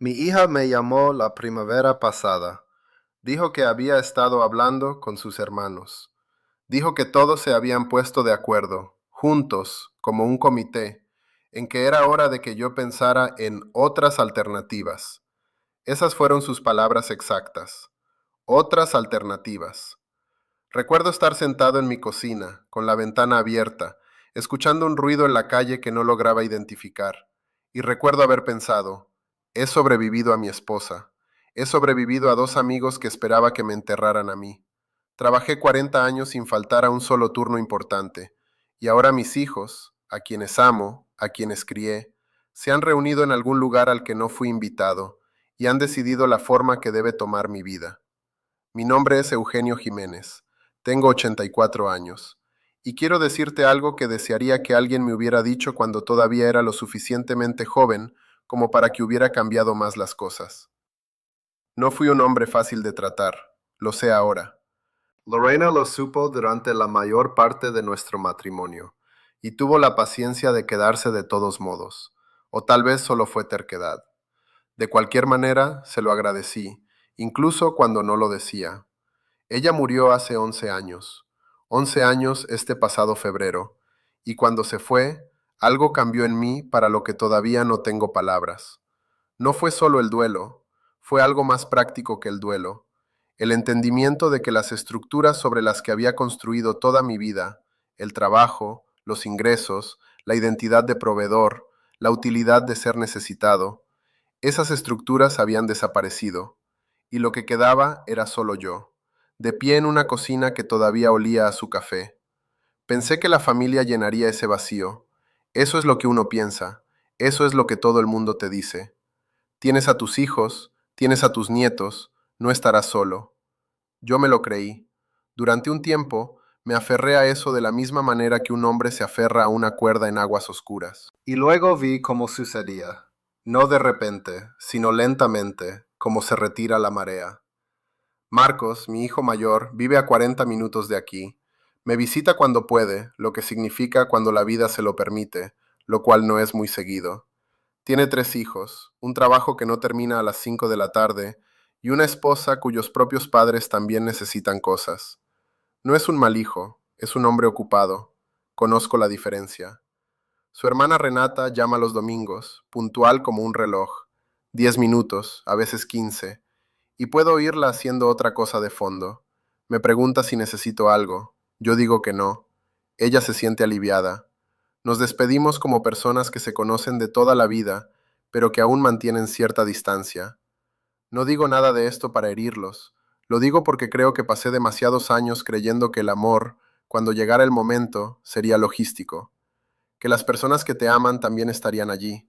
Mi hija me llamó la primavera pasada. Dijo que había estado hablando con sus hermanos. Dijo que todos se habían puesto de acuerdo, juntos, como un comité, en que era hora de que yo pensara en otras alternativas. Esas fueron sus palabras exactas. Otras alternativas. Recuerdo estar sentado en mi cocina, con la ventana abierta, escuchando un ruido en la calle que no lograba identificar. Y recuerdo haber pensado, he sobrevivido a mi esposa, he sobrevivido a dos amigos que esperaba que me enterraran a mí. Trabajé 40 años sin faltar a un solo turno importante, y ahora mis hijos, a quienes amo, a quienes crié, se han reunido en algún lugar al que no fui invitado, y han decidido la forma que debe tomar mi vida. Mi nombre es Eugenio Jiménez, tengo 84 años, y quiero decirte algo que desearía que alguien me hubiera dicho cuando todavía era lo suficientemente joven como para que hubiera cambiado más las cosas. No fui un hombre fácil de tratar, lo sé ahora. Lorena lo supo durante la mayor parte de nuestro matrimonio, y tuvo la paciencia de quedarse de todos modos, o tal vez solo fue terquedad. De cualquier manera, se lo agradecí, incluso cuando no lo decía. Ella murió hace 11 años, 11 años este pasado febrero, y cuando se fue, algo cambió en mí para lo que todavía no tengo palabras. No fue solo el duelo, fue algo más práctico que el duelo, el entendimiento de que las estructuras sobre las que había construido toda mi vida, el trabajo, los ingresos, la identidad de proveedor, la utilidad de ser necesitado, esas estructuras habían desaparecido, y lo que quedaba era solo yo, de pie en una cocina que todavía olía a su café. Pensé que la familia llenaría ese vacío. Eso es lo que uno piensa, eso es lo que todo el mundo te dice. Tienes a tus hijos, tienes a tus nietos, no estarás solo. Yo me lo creí. Durante un tiempo, me aferré a eso de la misma manera que un hombre se aferra a una cuerda en aguas oscuras. Y luego vi cómo sucedía. No de repente, sino lentamente, como se retira la marea. Marcos, mi hijo mayor, vive a 40 minutos de aquí. Me visita cuando puede, lo que significa cuando la vida se lo permite, lo cual no es muy seguido. Tiene 3 hijos, un trabajo que no termina a las 5 de la tarde y una esposa cuyos propios padres también necesitan cosas. No es un mal hijo, es un hombre ocupado. Conozco la diferencia. Su hermana Renata llama los domingos, puntual como un reloj, 10 minutos, a veces 15, y puedo oírla haciendo otra cosa de fondo. Me pregunta si necesito algo. Yo digo que no. Ella se siente aliviada. Nos despedimos como personas que se conocen de toda la vida, pero que aún mantienen cierta distancia. No digo nada de esto para herirlos. Lo digo porque creo que pasé demasiados años creyendo que el amor, cuando llegara el momento, sería logístico, que las personas que te aman también estarían allí,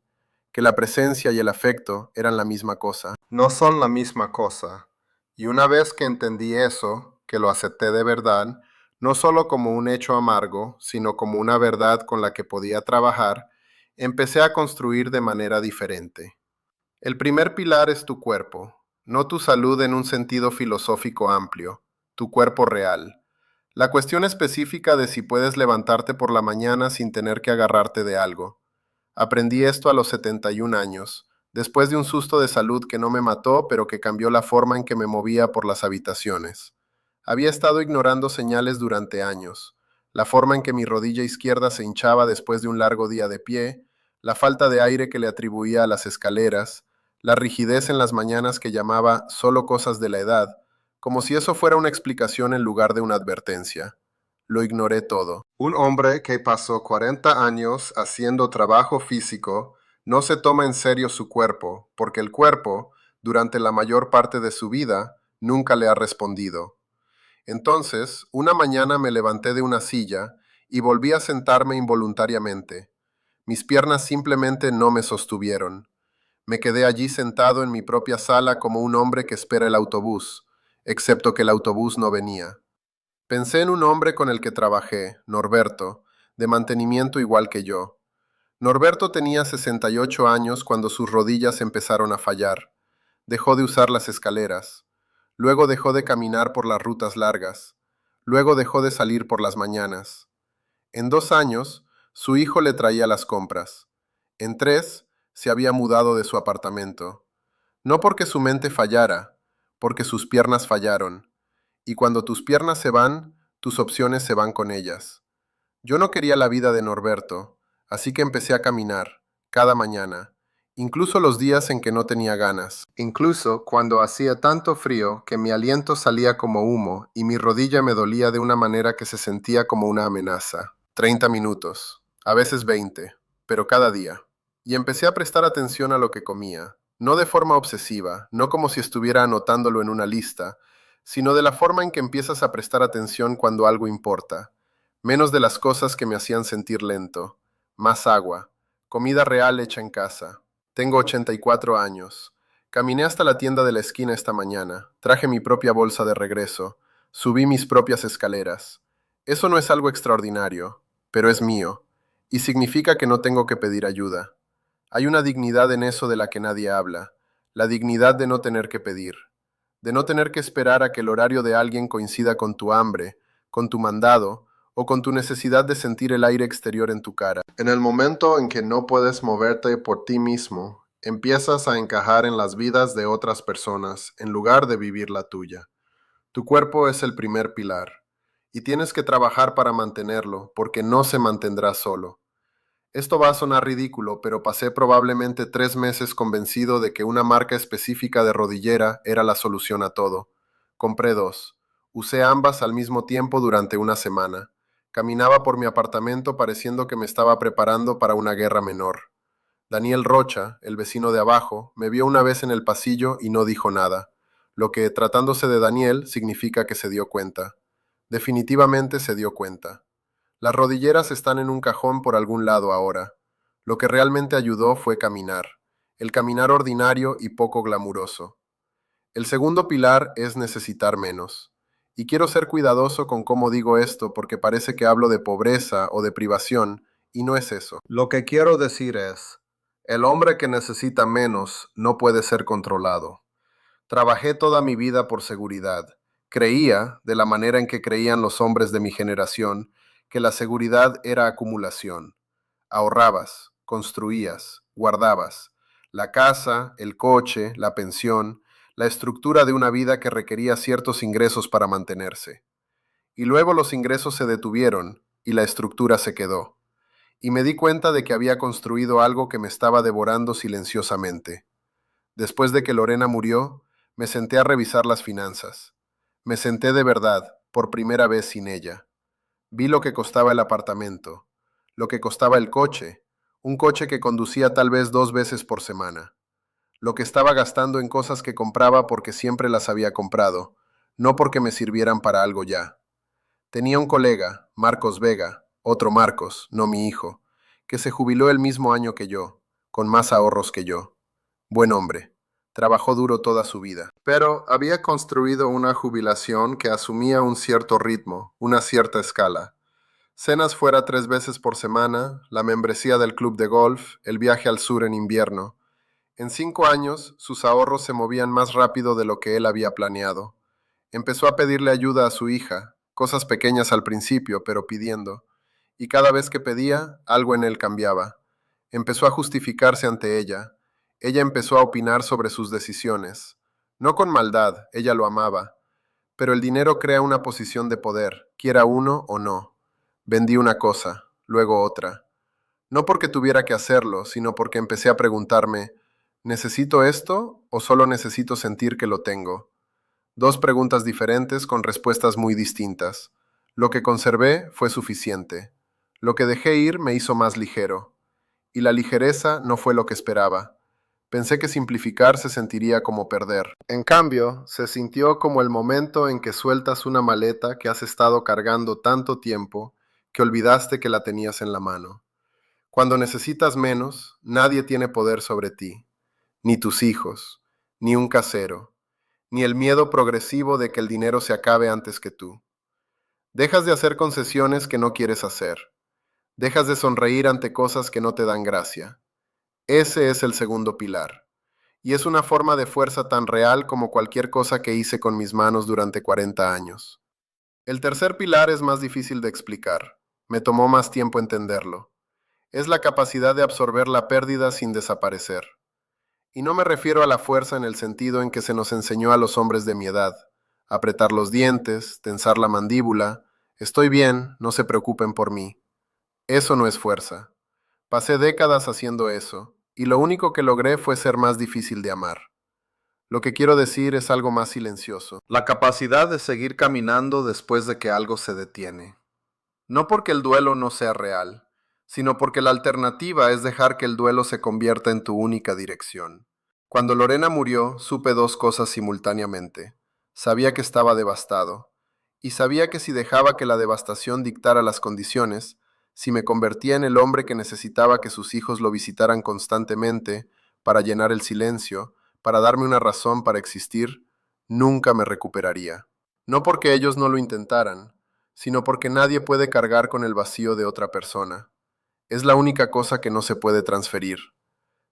que la presencia y el afecto eran la misma cosa. No son la misma cosa. Y una vez que entendí eso, que lo acepté de verdad, no solo como un hecho amargo, sino como una verdad con la que podía trabajar, empecé a construir de manera diferente. El primer pilar es tu cuerpo, no tu salud en un sentido filosófico amplio, tu cuerpo real. La cuestión específica de si puedes levantarte por la mañana sin tener que agarrarte de algo. Aprendí esto a los 71 años, después de un susto de salud que no me mató, pero que cambió la forma en que me movía por las habitaciones. Había estado ignorando señales durante años, la forma en que mi rodilla izquierda se hinchaba después de un largo día de pie, la falta de aire que le atribuía a las escaleras, la rigidez en las mañanas que llamaba solo cosas de la edad, como si eso fuera una explicación en lugar de una advertencia. Lo ignoré todo. Un hombre que pasó 40 años haciendo trabajo físico no se toma en serio su cuerpo, porque el cuerpo, durante la mayor parte de su vida, nunca le ha respondido. Entonces, una mañana me levanté de una silla y volví a sentarme involuntariamente. Mis piernas simplemente no me sostuvieron. Me quedé allí sentado en mi propia sala como un hombre que espera el autobús, excepto que el autobús no venía. Pensé en un hombre con el que trabajé, Norberto, de mantenimiento igual que yo. Norberto tenía 68 años cuando sus rodillas empezaron a fallar. Dejó de usar las escaleras. Luego dejó de caminar por las rutas largas. Luego dejó de salir por las mañanas. En 2 años, su hijo le traía las compras. En 3, se había mudado de su apartamento. No porque su mente fallara, porque sus piernas fallaron. Y cuando tus piernas se van, tus opciones se van con ellas. Yo no quería la vida de Norberto, así que empecé a caminar, cada mañana, incluso los días en que no tenía ganas, incluso cuando hacía tanto frío que mi aliento salía como humo y mi rodilla me dolía de una manera que se sentía como una amenaza. 30 minutos, a veces 20, pero cada día. Y empecé a prestar atención a lo que comía, no de forma obsesiva, no como si estuviera anotándolo en una lista, sino de la forma en que empiezas a prestar atención cuando algo importa. Menos de las cosas que me hacían sentir lento. Más agua. Comida real hecha en casa. Tengo 84 años. Caminé hasta la tienda de la esquina esta mañana. Traje mi propia bolsa de regreso. Subí mis propias escaleras. Eso no es algo extraordinario, pero es mío. Y significa que no tengo que pedir ayuda. Hay una dignidad en eso de la que nadie habla. La dignidad de no tener que pedir. De no tener que esperar a que el horario de alguien coincida con tu hambre, con tu mandado, o con tu necesidad de sentir el aire exterior en tu cara. En el momento en que no puedes moverte por ti mismo, empiezas a encajar en las vidas de otras personas en lugar de vivir la tuya. Tu cuerpo es el primer pilar, y tienes que trabajar para mantenerlo, porque no se mantendrá solo. Esto va a sonar ridículo, pero pasé probablemente 3 meses convencido de que una marca específica de rodillera era la solución a todo. Compré dos. Usé ambas al mismo tiempo durante una semana. Caminaba por mi apartamento pareciendo que me estaba preparando para una guerra menor. Daniel Rocha, el vecino de abajo, me vio una vez en el pasillo y no dijo nada, lo que, tratándose de Daniel, significa que se dio cuenta. Definitivamente se dio cuenta. Las rodilleras están en un cajón por algún lado ahora. Lo que realmente ayudó fue caminar, el caminar ordinario y poco glamuroso. El segundo pilar es necesitar menos. Y quiero ser cuidadoso con cómo digo esto porque parece que hablo de pobreza o de privación, y no es eso. Lo que quiero decir es, el hombre que necesita menos no puede ser controlado. Trabajé toda mi vida por seguridad. Creía, de la manera en que creían los hombres de mi generación, que la seguridad era acumulación. Ahorrabas, construías, guardabas. La casa, el coche, la pensión, la estructura de una vida que requería ciertos ingresos para mantenerse. Y luego los ingresos se detuvieron y la estructura se quedó. Y me di cuenta de que había construido algo que me estaba devorando silenciosamente. Después de que Lorena murió, me senté a revisar las finanzas. Me senté de verdad, por primera vez sin ella. Vi lo que costaba el apartamento, lo que costaba el coche, un coche que conducía tal vez 2 veces por semana, lo que estaba gastando en cosas que compraba porque siempre las había comprado, no porque me sirvieran para algo ya. Tenía un colega, Marcos Vega, otro Marcos, no mi hijo, que se jubiló el mismo año que yo, con más ahorros que yo. Buen hombre. Trabajó duro toda su vida. Pero había construido una jubilación que asumía un cierto ritmo, una cierta escala. Cenas fuera 3 veces por semana, la membresía del club de golf, el viaje al sur en invierno. En 5 años, sus ahorros se movían más rápido de lo que él había planeado. Empezó a pedirle ayuda a su hija, cosas pequeñas al principio, pero pidiendo. Y cada vez que pedía, algo en él cambiaba. Empezó a justificarse ante ella. Ella empezó a opinar sobre sus decisiones. No con maldad, ella lo amaba. Pero el dinero crea una posición de poder, quiera uno o no. Vendí una cosa, luego otra. No porque tuviera que hacerlo, sino porque empecé a preguntarme, ¿necesito esto o solo necesito sentir que lo tengo? Dos preguntas diferentes con respuestas muy distintas. Lo que conservé fue suficiente. Lo que dejé ir me hizo más ligero. Y la ligereza no fue lo que esperaba. Pensé que simplificar se sentiría como perder. En cambio, se sintió como el momento en que sueltas una maleta que has estado cargando tanto tiempo que olvidaste que la tenías en la mano. Cuando necesitas menos, nadie tiene poder sobre ti, ni tus hijos, ni un casero, ni el miedo progresivo de que el dinero se acabe antes que tú. Dejas de hacer concesiones que no quieres hacer. Dejas de sonreír ante cosas que no te dan gracia. Ese es el segundo pilar. Y es una forma de fuerza tan real como cualquier cosa que hice con mis manos durante 40 años. El tercer pilar es más difícil de explicar. Me tomó más tiempo entenderlo. Es la capacidad de absorber la pérdida sin desaparecer. Y no me refiero a la fuerza en el sentido en que se nos enseñó a los hombres de mi edad. Apretar los dientes, tensar la mandíbula. Estoy bien, no se preocupen por mí. Eso no es fuerza. Pasé décadas haciendo eso, y lo único que logré fue ser más difícil de amar. Lo que quiero decir es algo más silencioso. La capacidad de seguir caminando después de que algo se detiene. No porque el duelo no sea real, sino porque la alternativa es dejar que el duelo se convierta en tu única dirección. Cuando Lorena murió, supe dos cosas simultáneamente. Sabía que estaba devastado, y sabía que si dejaba que la devastación dictara las condiciones, si me convertía en el hombre que necesitaba que sus hijos lo visitaran constantemente para llenar el silencio, para darme una razón para existir, nunca me recuperaría. No porque ellos no lo intentaran, sino porque nadie puede cargar con el vacío de otra persona. Es la única cosa que no se puede transferir.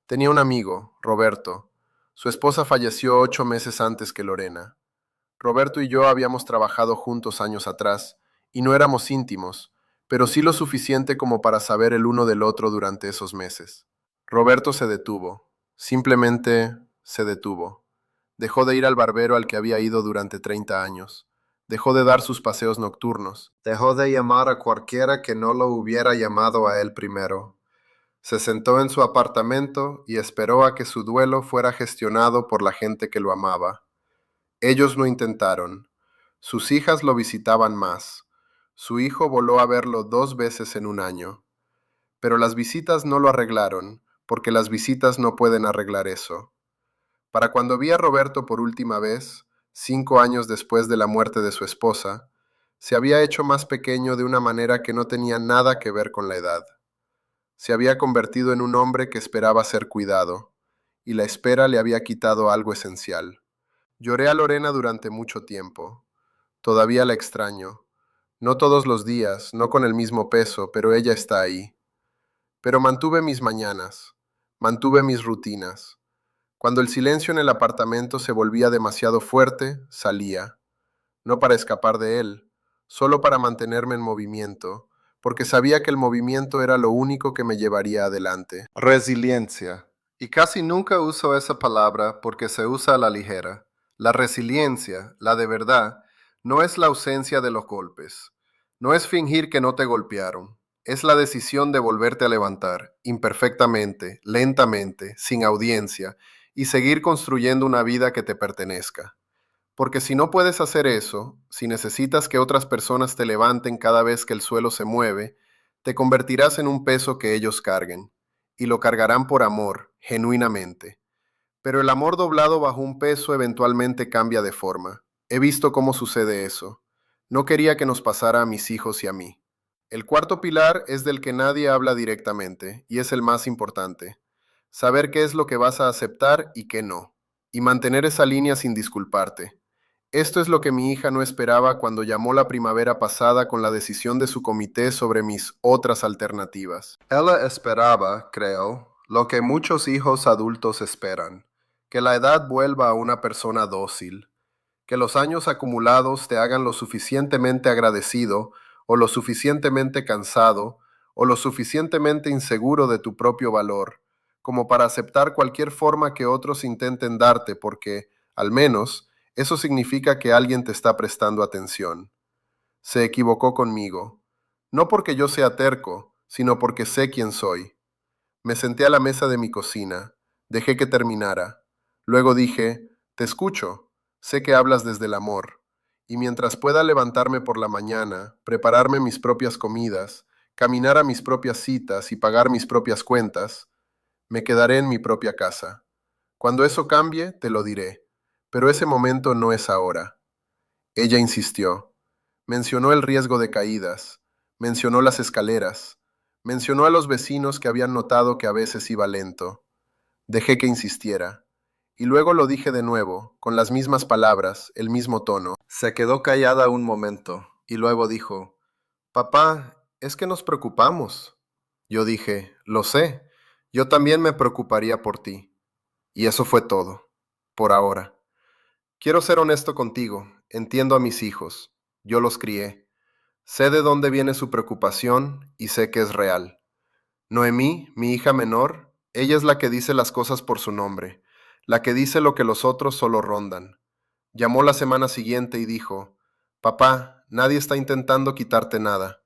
Tenía un amigo, Roberto. Su esposa falleció 8 meses antes que Lorena. Roberto y yo habíamos trabajado juntos años atrás, y no éramos íntimos, pero sí lo suficiente como para saber el uno del otro durante esos meses. Roberto se detuvo, simplemente se detuvo. Dejó de ir al barbero al que había ido durante 30 años. Dejó de dar sus paseos nocturnos. Dejó de llamar a cualquiera que no lo hubiera llamado a él primero. Se sentó en su apartamento y esperó a que su duelo fuera gestionado por la gente que lo amaba. Ellos lo intentaron. Sus hijas lo visitaban más. Su hijo voló a verlo 2 veces en un año. Pero las visitas no lo arreglaron, porque las visitas no pueden arreglar eso. Para cuando vi a Roberto por última vez, 5 años después de la muerte de su esposa, se había hecho más pequeño de una manera que no tenía nada que ver con la edad. Se había convertido en un hombre que esperaba ser cuidado, y la espera le había quitado algo esencial. Lloré a Lorena durante mucho tiempo. Todavía la extraño. No todos los días, no con el mismo peso, pero ella está ahí. Pero mantuve mis mañanas, mantuve mis rutinas. Cuando el silencio en el apartamento se volvía demasiado fuerte, salía. No para escapar de él, solo para mantenerme en movimiento, porque sabía que el movimiento era lo único que me llevaría adelante. Resiliencia. Y casi nunca uso esa palabra porque se usa a la ligera. La resiliencia, la de verdad, no es la ausencia de los golpes. No es fingir que no te golpearon. Es la decisión de volverte a levantar, imperfectamente, lentamente, sin audiencia, y seguir construyendo una vida que te pertenezca. Porque si no puedes hacer eso, si necesitas que otras personas te levanten cada vez que el suelo se mueve, te convertirás en un peso que ellos carguen, y lo cargarán por amor, genuinamente. Pero el amor doblado bajo un peso eventualmente cambia de forma. He visto cómo sucede eso. No quería que nos pasara a mis hijos y a mí. El cuarto pilar es del que nadie habla directamente, y es el más importante. Saber qué es lo que vas a aceptar y qué no, y mantener esa línea sin disculparte. Esto es lo que mi hija no esperaba cuando llamó la primavera pasada con la decisión de su comité sobre mis otras alternativas. Ella esperaba, creo, lo que muchos hijos adultos esperan, que la edad vuelva a una persona dócil, que los años acumulados te hagan lo suficientemente agradecido o lo suficientemente cansado o lo suficientemente inseguro de tu propio valor, como para aceptar cualquier forma que otros intenten darte porque, al menos, eso significa que alguien te está prestando atención. Se equivocó conmigo, no porque yo sea terco, sino porque sé quién soy. Me senté a la mesa de mi cocina, dejé que terminara. Luego dije, te escucho, sé que hablas desde el amor, y mientras pueda levantarme por la mañana, prepararme mis propias comidas, caminar a mis propias citas y pagar mis propias cuentas, me quedaré en mi propia casa. Cuando eso cambie, te lo diré, pero ese momento no es ahora. Ella insistió. Mencionó el riesgo de caídas, mencionó las escaleras, mencionó a los vecinos que habían notado que a veces iba lento. Dejé que insistiera. Y luego lo dije de nuevo, con las mismas palabras, el mismo tono. Se quedó callada un momento, y luego dijo, Papá, es que nos preocupamos. Yo dije, lo sé, yo también me preocuparía por ti. Y eso fue todo, por ahora. Quiero ser honesto contigo, entiendo a mis hijos, yo los crié. Sé de dónde viene su preocupación y sé que es real. Noemí, mi hija menor, ella es la que dice las cosas por su nombre. la que dice lo que los otros solo rondan. Llamó la semana siguiente y dijo, «Papá, nadie está intentando quitarte nada».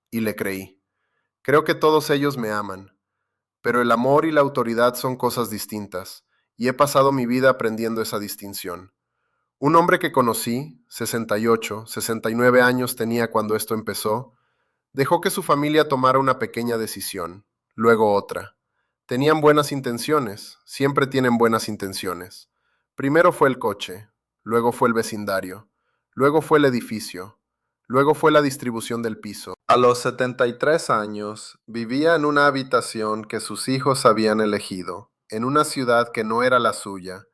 Y le creí. Creo que todos ellos me aman, pero el amor y la autoridad son cosas distintas, y he pasado mi vida aprendiendo esa distinción. Un hombre que conocí, 68, 69 años tenía cuando esto empezó, dejó que su familia tomara una pequeña decisión, luego otra. Tenían buenas intenciones, siempre tienen buenas intenciones. Primero fue el coche, luego fue el vecindario, luego fue el edificio, luego fue la distribución del piso. A los 73 años, vivía en una habitación que sus hijos habían elegido, en una ciudad que no era la suya,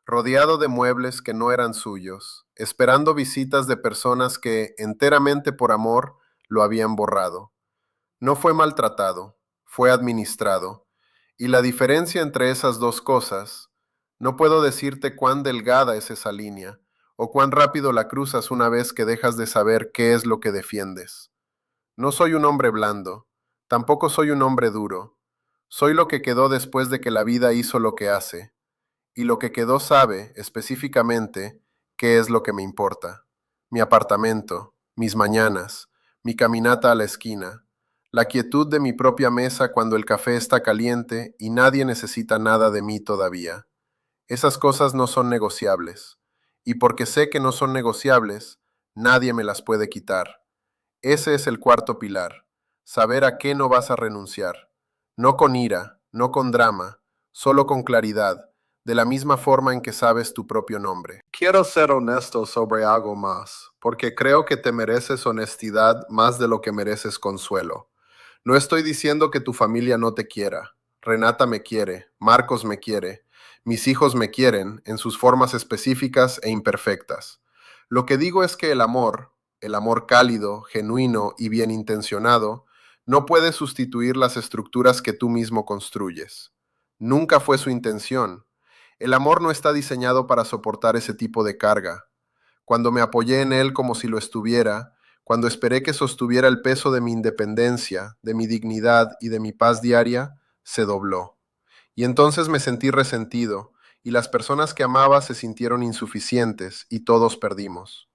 rodeado de muebles que no eran suyos, esperando visitas de personas que, enteramente por amor, lo habían borrado. No fue maltratado, fue administrado. Y la diferencia entre esas dos cosas, no puedo decirte cuán delgada es esa línea, o cuán rápido la cruzas una vez que dejas de saber qué es lo que defiendes. No soy un hombre blando, tampoco soy un hombre duro. Soy lo que quedó después de que la vida hizo lo que hace, y lo que quedó sabe, específicamente, qué es lo que me importa. Mi apartamento, mis mañanas, mi caminata a la esquina, la quietud de mi propia mesa cuando el café está caliente y nadie necesita nada de mí todavía. Esas cosas no son negociables, y porque sé que no son negociables, nadie me las puede quitar. Ese es el cuarto pilar, saber a qué no vas a renunciar. No con ira, no con drama, solo con claridad, de la misma forma en que sabes tu propio nombre. Quiero ser honesto sobre algo más, porque creo que te mereces honestidad más de lo que mereces consuelo. No estoy diciendo que tu familia no te quiera. Renata me quiere, Marcos me quiere, mis hijos me quieren en sus formas específicas e imperfectas. Lo que digo es que el amor cálido, genuino y bien intencionado, no puede sustituir las estructuras que tú mismo construyes. Nunca fue su intención. El amor no está diseñado para soportar ese tipo de carga. Cuando me apoyé en él como si lo estuviera, cuando esperé que sostuviera el peso de mi independencia, de mi dignidad y de mi paz diaria, se dobló. Y entonces me sentí resentido, y las personas que amaba se sintieron insuficientes, y todos perdimos.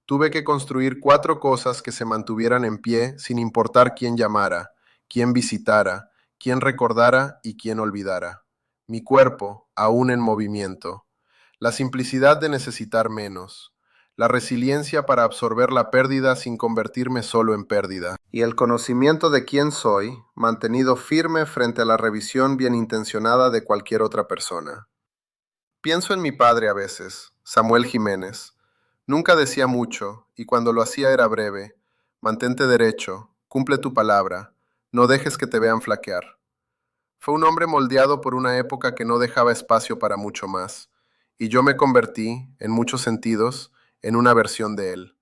Tuve que construir 4 cosas que se mantuvieran en pie sin importar quién llamara, quién visitara, quién recordara y quién olvidara. Mi cuerpo, aún en movimiento. La simplicidad de necesitar menos. La resiliencia para absorber la pérdida sin convertirme solo en pérdida. Y el conocimiento de quién soy, mantenido firme frente a la revisión bien intencionada de cualquier otra persona. Pienso en mi padre a veces, Samuel Jiménez. Nunca decía mucho, y cuando lo hacía era breve. Mantente derecho, cumple tu palabra, no dejes que te vean flaquear. Fue un hombre moldeado por una época que no dejaba espacio para mucho más, y yo me convertí, en muchos sentidos, en una versión de él.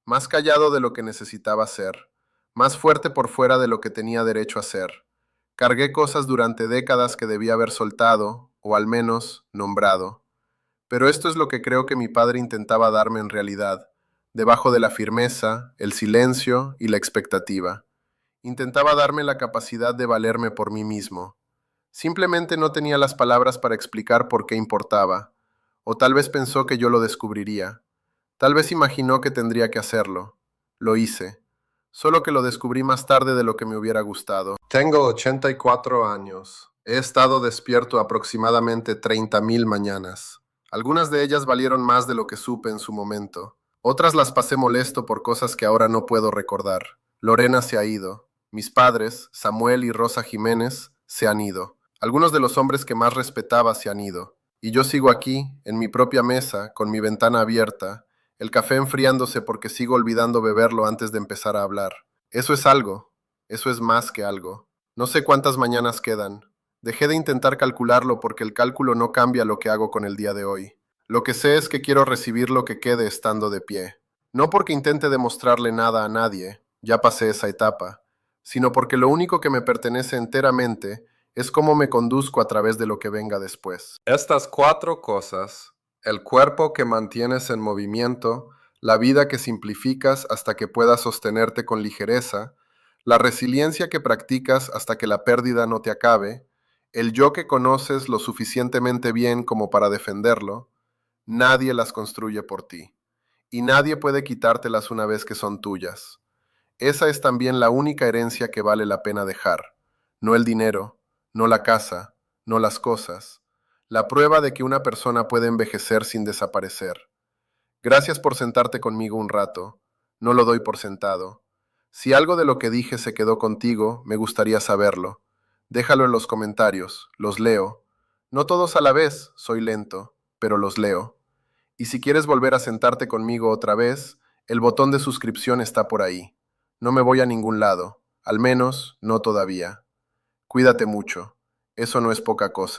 Más callado de lo que necesitaba ser, más fuerte por fuera de lo que tenía derecho a ser. Cargué cosas durante décadas que debía haber soltado, o al menos nombrado. Pero esto es lo que creo que mi padre intentaba darme en realidad, debajo de la firmeza, el silencio y la expectativa. Intentaba darme la capacidad de valerme por mí mismo. Simplemente no tenía las palabras para explicar por qué importaba, o tal vez pensó que yo lo descubriría. Tal vez imaginó que tendría que hacerlo. Lo hice, solo que lo descubrí más tarde de lo que me hubiera gustado. Tengo 84 años. He estado despierto aproximadamente 30.000 mañanas. Algunas de ellas valieron más de lo que supe en su momento. Otras las pasé molesto por cosas que ahora no puedo recordar. Lorena se ha ido. Mis padres, Samuel y Rosa Jiménez, se han ido. Algunos de los hombres que más respetaba se han ido. Y yo sigo aquí, en mi propia mesa, con mi ventana abierta, el café enfriándose porque sigo olvidando beberlo antes de empezar a hablar. Eso es algo. Eso es más que algo. No sé cuántas mañanas quedan. Dejé de intentar calcularlo porque el cálculo no cambia lo que hago con el día de hoy. Lo que sé es que quiero recibir lo que quede estando de pie. No porque intente demostrarle nada a nadie, ya pasé esa etapa, sino porque lo único que me pertenece enteramente es cómo me conduzco a través de lo que venga después. Estas 4 cosas, el cuerpo que mantienes en movimiento, la vida que simplificas hasta que puedas sostenerte con ligereza, la resiliencia que practicas hasta que la pérdida no te acabe, El yo que conoces lo suficientemente bien como para defenderlo, nadie las construye por ti, y nadie puede quitártelas una vez que son tuyas. Esa es también la única herencia que vale la pena dejar, no el dinero, no la casa, no las cosas, la prueba de que una persona puede envejecer sin desaparecer. Gracias por sentarte conmigo un rato, no lo doy por sentado. Si algo de lo que dije se quedó contigo, me gustaría saberlo. Déjalo en los comentarios, los leo. No todos a la vez, soy lento, pero los leo. Y si quieres volver a sentarte conmigo otra vez, el botón de suscripción está por ahí. No me voy a ningún lado, al menos no todavía. Cuídate mucho, eso no es poca cosa.